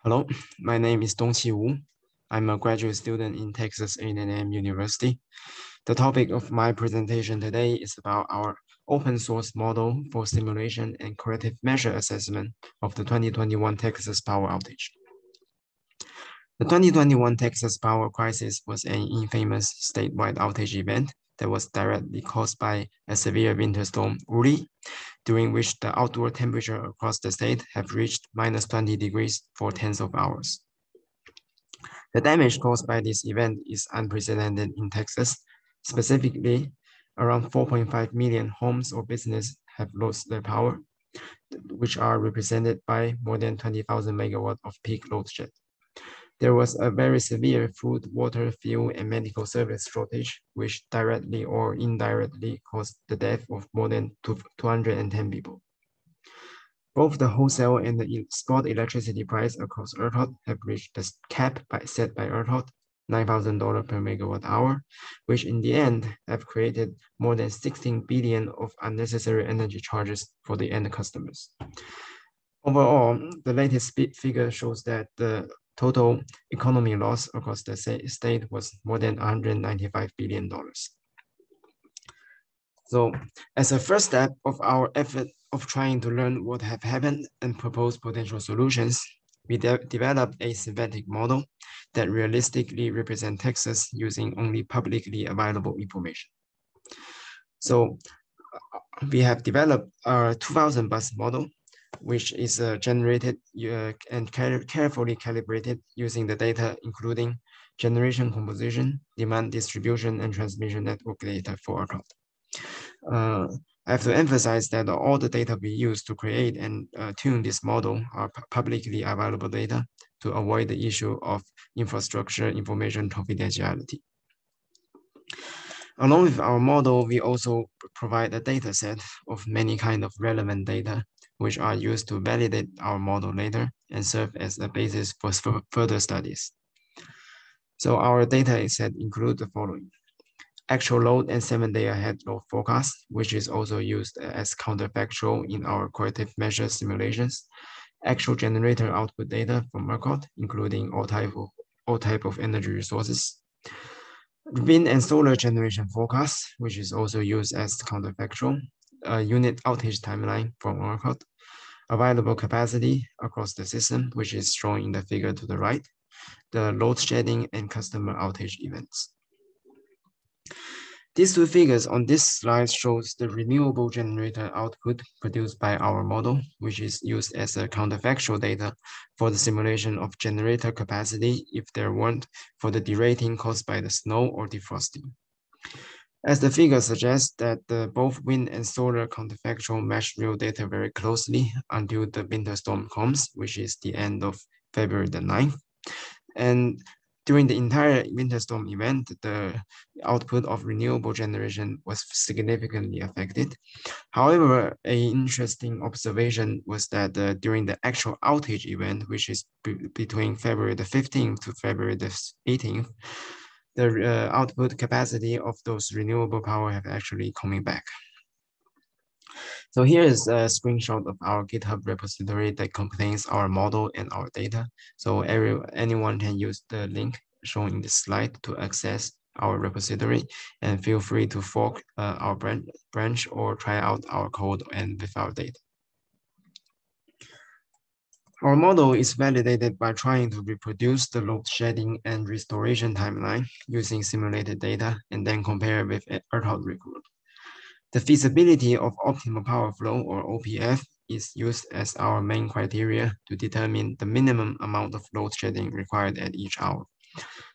Hello, my name is Dongqi Wu. I'm a graduate student in Texas A&M University. The topic of my presentation today is about our open source model for simulation and corrective measure assessment of the 2021 Texas power outage. The 2021 Texas power crisis was an infamous statewide outage event that was directly caused by a severe winter storm, Uri, during which the outdoor temperature across the state have reached minus 20 degrees for tens of hours. The damage caused by this event is unprecedented in Texas. Specifically, around 4.5 million homes or businesses have lost their power, which are represented by more than 20,000 megawatts of peak load shed. There was a very severe food, water, fuel, and medical service shortage, which directly or indirectly caused the death of more than 210 people. Both the wholesale and the spot electricity price across ERCOT have reached the cap set by ERCOT, $9,000 per megawatt hour, which in the end have created more than 16 billion of unnecessary energy charges for the end customers. Overall, the latest figure shows that the total economy loss across the state was more than $195 billion. So as a first step of our effort of trying to learn what have happened and propose potential solutions, we developed a synthetic model that realistically represents Texas using only publicly available information. So we have developed a 2000 bus model, which is generated and carefully calibrated using the data, including generation composition, demand distribution, and transmission network data for ERCOT. I have to emphasize that all the data we use to create and tune this model are publicly available data to avoid the issue of infrastructure information confidentiality. Along with our model, we also provide a data set of many kinds of relevant data, which are used to validate our model later and serve as a basis for further studies. So our data set include the following: actual load and 7-day ahead load forecast, which is also used as counterfactual in our corrective measure simulations, actual generator output data from ERCOT, including all type of energy resources, wind and solar generation forecast, which is also used as counterfactual, a unit outage timeline from ERCOT, available capacity across the system, which is shown in the figure to the right, the load shedding and customer outage events. These two figures on this slide shows the renewable generator output produced by our model, which is used as a counterfactual data for the simulation of generator capacity if there weren't for the derating caused by the snow or defrosting. As the figure suggests that both wind and solar counterfactual match real data very closely until the winter storm comes, which is the end of February the 9th. And during the entire winter storm event, the output of renewable generation was significantly affected. However, an interesting observation was that during the actual outage event, which is between February the 15th to February the 18th, the output capacity of those renewable power have actually coming back. So here is a screenshot of our GitHub repository that contains our model and our data. So anyone can use the link shown in this slide to access our repository, and feel free to fork our branch or try out our code and with our data. Our model is validated by trying to reproduce the load shedding and restoration timeline using simulated data and then compare with ERCOT record. The feasibility of optimal power flow, or OPF, is used as our main criteria to determine the minimum amount of load shedding required at each hour.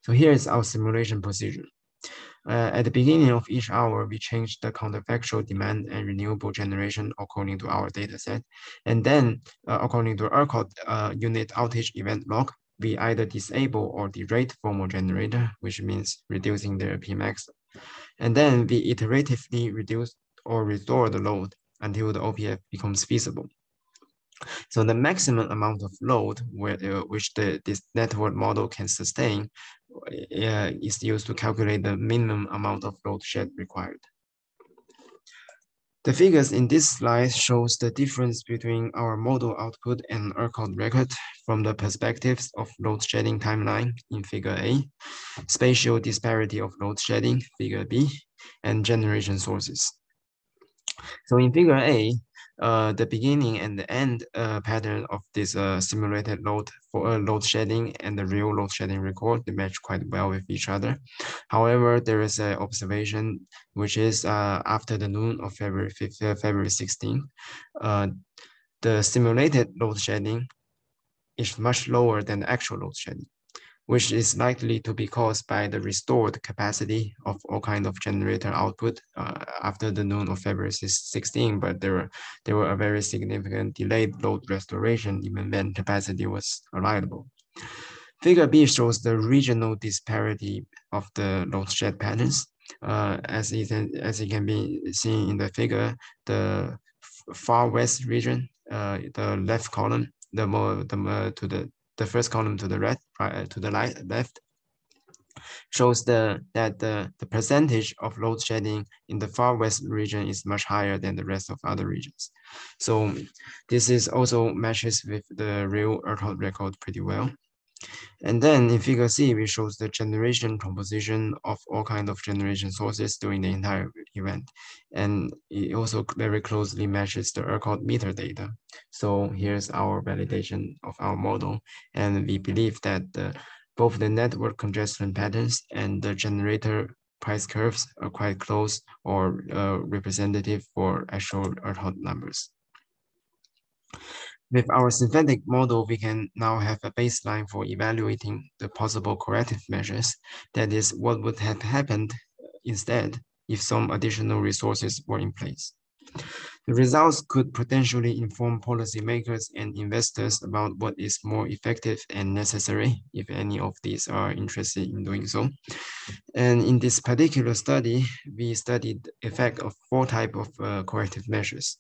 So here is our simulation procedure. At the beginning of each hour, we change the counterfactual demand and renewable generation according to our data set. And then, according to ERCOT unit outage event log, we either disable or derate formal generator, which means reducing their Pmax. And then we iteratively reduce or restore the load until the OPF becomes feasible. So the maximum amount of load which this network model can sustain is used to calculate the minimum amount of load shed required. The figures in this slide shows the difference between our model output and ERCOT record from the perspectives of load shedding timeline in figure A, spatial disparity of load shedding, figure B, and generation sources. So in figure A, the beginning and the end pattern of this simulated load for load shedding and the real load shedding record, they match quite well with each other. However, there is an observation which is after the noon of February 16, the simulated load shedding is much lower than the actual load shedding, which is likely to be caused by the restored capacity of all kind of generator output after the noon of February 16, but there were a very significant delayed load restoration even when capacity was reliable. Figure B shows the regional disparity of the load shed patterns. As it can be seen in the figure, the far west region, the left column, the first column to the right, to the left, shows that the percentage of load shedding in the far west region is much higher than the rest of other regions. So this is also matches with the real ERCOT record pretty well. And then in figure C, we shows the generation composition of all kinds of generation sources during the entire event. And it also very closely matches the ERCOT meter data. So here's our validation of our model. And we believe that both the network congestion patterns and the generator price curves are quite close or representative for actual ERCOT numbers. With our synthetic model, we can now have a baseline for evaluating the possible corrective measures. That is, what would have happened instead if some additional resources were in place. The results could potentially inform policymakers and investors about what is more effective and necessary, if any of these are interested in doing so. And in this particular study, we studied the effect of 4 types of corrective measures.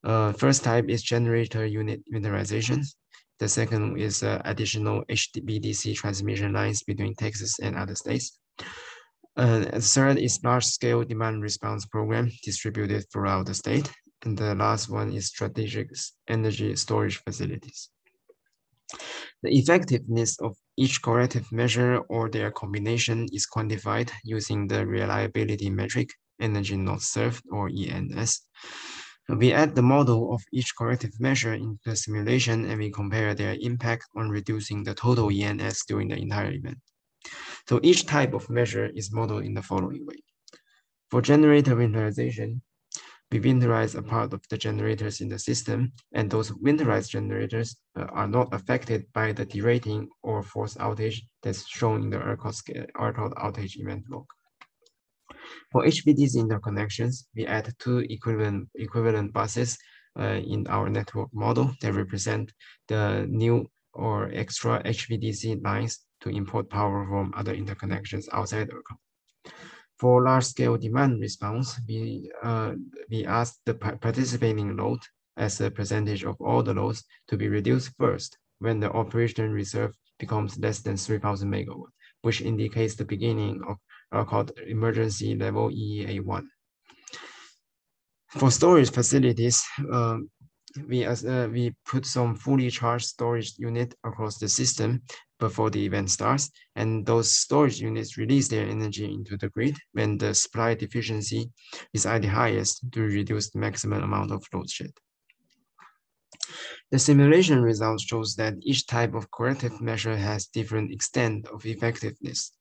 First type is generator unit winterization. The second is additional HVDC transmission lines between Texas and other states. Third is large-scale demand response program distributed throughout the state. And the last one is strategic energy storage facilities. The effectiveness of each corrective measure or their combination is quantified using the reliability metric, energy not served, or ENS. We add the model of each corrective measure into the simulation and we compare their impact on reducing the total ENS during the entire event. So each type of measure is modeled in the following way. For generator winterization, we winterize a part of the generators in the system, and those winterized generators are not affected by the derating or forced outage that's shown in the ERCOT outage event log. For HVDC interconnections, we add 2 equivalent buses in our network model that represent the new or extra HVDC lines to import power from other interconnections outside ERCOT. For large-scale demand response, we ask the participating load as a percentage of all the loads to be reduced first when the operation reserve becomes less than 3,000 megawatts, which indicates the beginning of called emergency level EEA1. For storage facilities, we put some fully charged storage unit across the system before the event starts, and those storage units release their energy into the grid when the supply deficiency is at the highest to reduce the maximum amount of load shed. The simulation results shows that each type of corrective measure has different extent of effectiveness.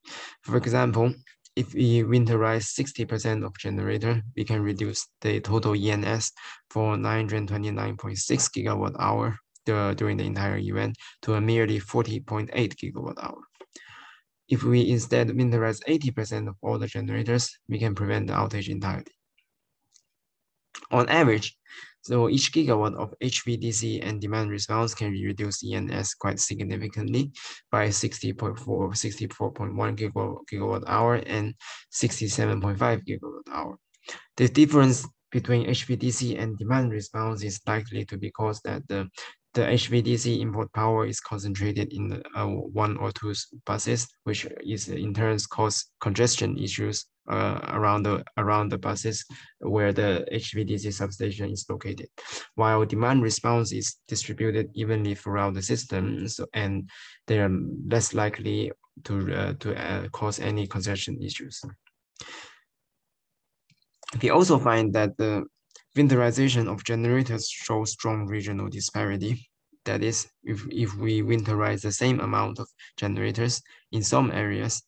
For example, if we winterize 60% of generator, we can reduce the total ENS for 929.6 gigawatt hour during the entire event to a merely 40.8 gigawatt hour. If we instead winterize 80% of all the generators, we can prevent the outage entirely. On average, so each gigawatt of HVDC and demand response can reduce ENS quite significantly by 64.1 gigawatt hour and 67.5 gigawatt hour. The difference between HVDC and demand response is likely to be caused that the HVDC import power is concentrated in 1 or 2 buses, which is in turn cause congestion issues around the buses where the HVDC substation is located, while demand response is distributed evenly throughout the system, and they are less likely to cause any congestion issues. We also find that the winterization of generators shows strong regional disparity. That is, if we winterize the same amount of generators in some areas,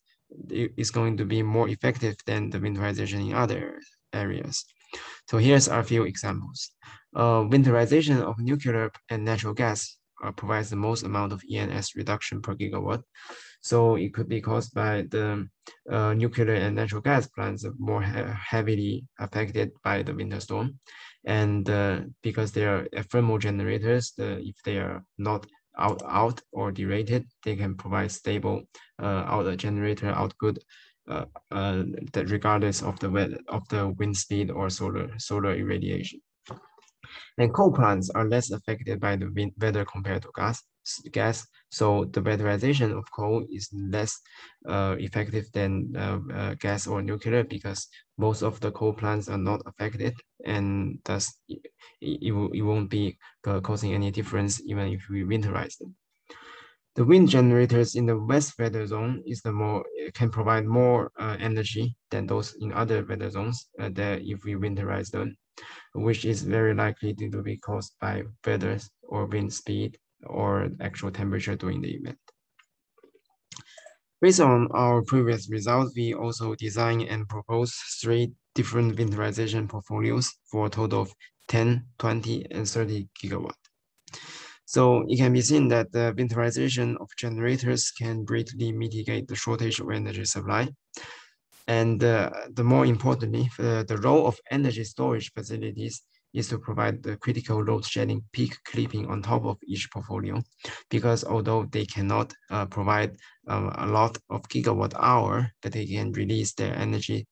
it's going to be more effective than the winterization in other areas. So here's a few examples. Winterization of nuclear and natural gas provides the most amount of ENS reduction per gigawatt. So it could be caused by the nuclear and natural gas plants more heavily affected by the winter storm. And because they are thermal generators, if they are not out or derated, they can provide stable generator output that regardless of the wind speed or solar irradiation. And coal plants are less affected by the weather compared to gas. So the weatherization of coal is less effective than gas or nuclear because most of the coal plants are not affected, and thus it won't be causing any difference even if we winterize them. The wind generators in the west weather zone can provide more energy than those in other weather zones that if we winterize them, which is very likely to be caused by weather or wind speed or actual temperature during the event. Based on our previous results, we also designed and proposed 3 different winterization portfolios for a total of 10, 20, and 30 gigawatt. So it can be seen that the winterization of generators can greatly mitigate the shortage of energy supply. And the more importantly, the role of energy storage facilities is to provide the critical load shedding peak clipping on top of each portfolio, because although they cannot provide a lot of gigawatt hour, but they can release their energy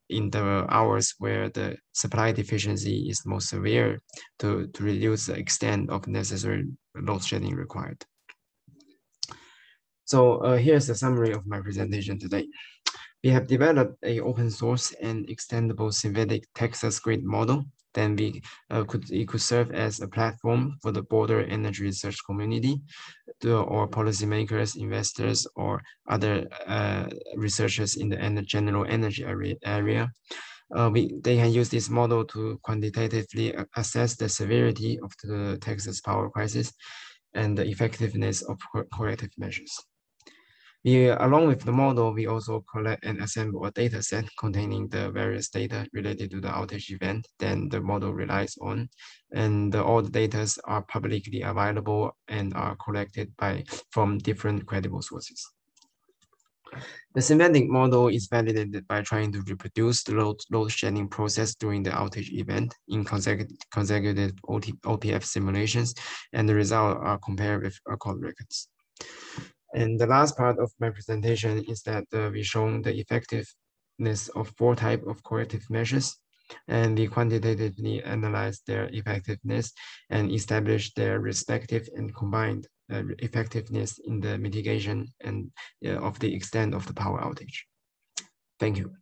in the hours where the supply deficiency is most severe to reduce the extent of necessary load shedding required. So here's the summary of my presentation today. We have developed an open source and extendable synthetic Texas grid model. Then it could serve as a platform for the broader energy research community, or policymakers, investors, or other researchers in the general energy area. They can use this model to quantitatively assess the severity of the Texas power crisis and the effectiveness of corrective measures. Along with the model, we also collect and assemble a data set containing the various data related to the outage event that the model relies on. And all the data are publicly available and are collected from different credible sources. The semantic model is validated by trying to reproduce the load shedding process during the outage event in consecutive OPF simulations, and the results are compared with accord records. And the last part of my presentation is that we've shown the effectiveness of 4 types of corrective measures, and we quantitatively analyze their effectiveness and establish their respective and combined effectiveness in the mitigation and of the extent of the power outage. Thank you.